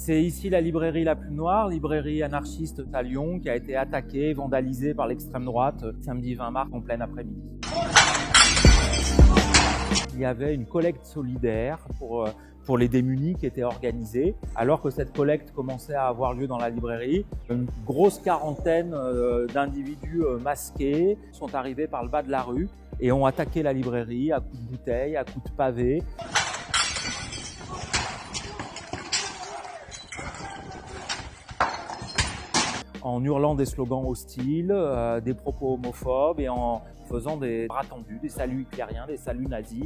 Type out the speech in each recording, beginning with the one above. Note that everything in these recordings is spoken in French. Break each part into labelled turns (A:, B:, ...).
A: C'est ici la librairie La Plume Noire, librairie anarchiste à Lyon, qui a été attaquée, vandalisée par l'extrême droite samedi 20 mars en plein après-midi. Il y avait une collecte solidaire pour les démunis qui était organisée. Alors que cette collecte commençait à avoir lieu dans la librairie, une grosse quarantaine d'individus masqués sont arrivés par le bas de la rue et ont attaqué la librairie à coups de bouteilles, à coups de pavés. En hurlant des slogans hostiles, des propos homophobes et en faisant des bras tendus, des saluts hitlériens, des saluts nazis.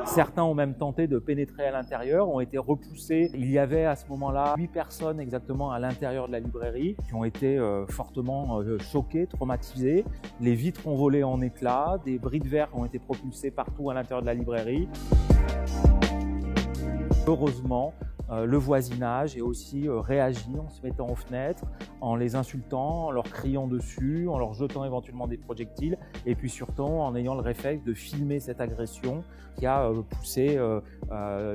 A: Certains ont même tenté de pénétrer à l'intérieur, ont été repoussés. Il y avait à ce moment-là 8 personnes exactement à l'intérieur de la librairie qui ont été fortement choquées, traumatisées. Les vitres ont volé en éclats, des bris de verre ont été propulsés partout à l'intérieur de la librairie. Heureusement, le voisinage est aussi réagi en se mettant aux fenêtres, en les insultant, en leur criant dessus, en leur jetant éventuellement des projectiles et puis surtout en ayant le réflexe de filmer cette agression qui a poussé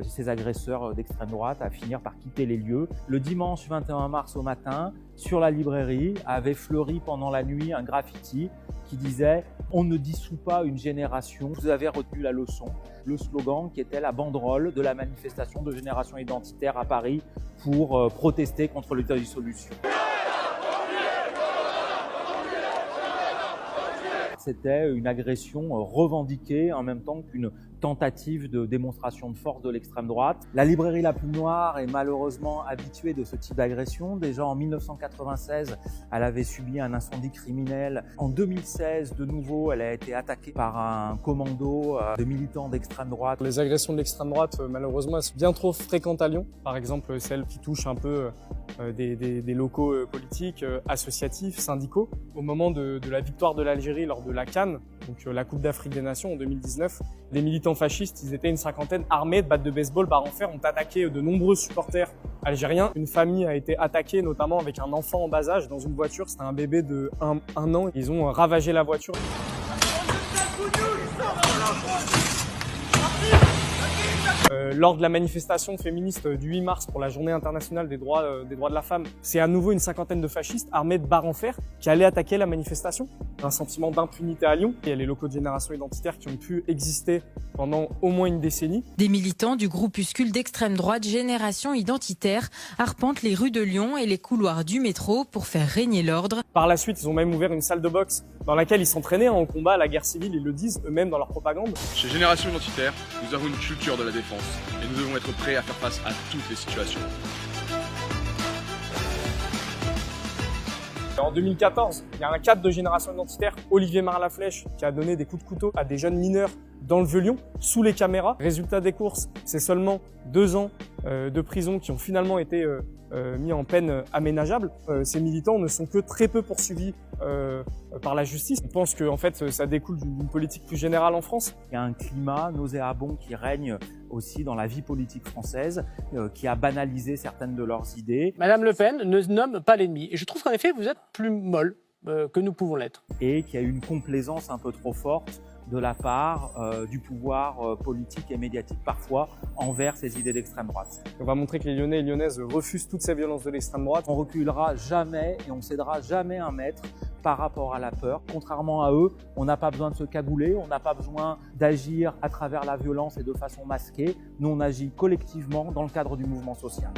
A: ces agresseurs d'extrême droite à finir par quitter les lieux. Le dimanche 21 mars au matin, sur la librairie, avait fleuri pendant la nuit un graffiti qui disait « On ne dissout pas une génération, vous avez retenu la leçon ». Le slogan qui était la banderole de la manifestation de Génération Identitaire à Paris pour protester contre l'état de dissolution. C'était une agression revendiquée en même temps qu'une tentative de démonstration de force de l'extrême droite. La librairie La Plume Noire est malheureusement habituée de ce type d'agression. Déjà en 1996, elle avait subi un incendie criminel. En 2016, de nouveau, elle a été attaquée par un commando de militants d'extrême droite.
B: Les agressions de l'extrême droite, malheureusement, elles sont bien trop fréquentes à Lyon. Par exemple, celles qui touchent un peu des locaux politiques, associatifs, syndicaux. Au moment de la victoire de l'Algérie lors de la CAN, donc la Coupe d'Afrique des Nations en 2019, les militants fascistes, ils étaient une cinquantaine armés de battes de baseball, barres en fer, ont attaqué de nombreux supporters algériens. Une famille a été attaquée, notamment avec un enfant en bas âge dans une voiture. C'était un bébé de 1 an. Ils ont ravagé la voiture. Lors de la manifestation féministe du 8 mars pour la Journée internationale des droits de la femme, c'est à nouveau une cinquantaine de fascistes armés de barres en fer qui allaient attaquer la manifestation. Un sentiment d'impunité à Lyon. Il y a les locaux de Génération Identitaire qui ont pu exister pendant au moins une décennie.
C: Des militants du groupuscule d'extrême droite Génération Identitaire arpentent les rues de Lyon et les couloirs du métro pour faire régner l'ordre.
B: Par la suite, ils ont même ouvert une salle de boxe dans laquelle ils s'entraînaient en combat à la guerre civile. Ils le disent eux-mêmes dans leur propagande.
D: Chez Génération Identitaire, nous avons une culture de la défense et nous devons être prêts à faire face à toutes les situations.
B: En 2014, il y a un cadre de Génération Identitaire, Olivier Marlaflèche, qui a donné des coups de couteau à des jeunes mineurs dans le Vieux-Lyon, sous les caméras. Résultat des courses, c'est seulement 2 ans de prison qui ont finalement été mis en peine aménageable. Ces militants ne sont que très peu poursuivis par la justice. On pense que en fait, ça découle d'une politique plus générale en France.
A: Il y a un climat nauséabond qui règne aussi dans la vie politique française, qui a banalisé certaines de leurs idées.
E: Madame Le Pen ne nomme pas l'ennemi. Et je trouve qu'en effet, vous êtes plus molle que nous pouvons l'être.
A: Et qu'il y a une complaisance un peu trop forte de la part du pouvoir politique et médiatique parfois envers ces idées d'extrême droite.
B: On va montrer que les Lyonnais et Lyonnaises refusent toutes ces violences de l'extrême droite.
A: On reculera jamais et on cédera jamais un mètre par rapport à la peur. Contrairement à eux, on n'a pas besoin de se cagouler, on n'a pas besoin d'agir à travers la violence et de façon masquée. Nous, on agit collectivement dans le cadre du mouvement social.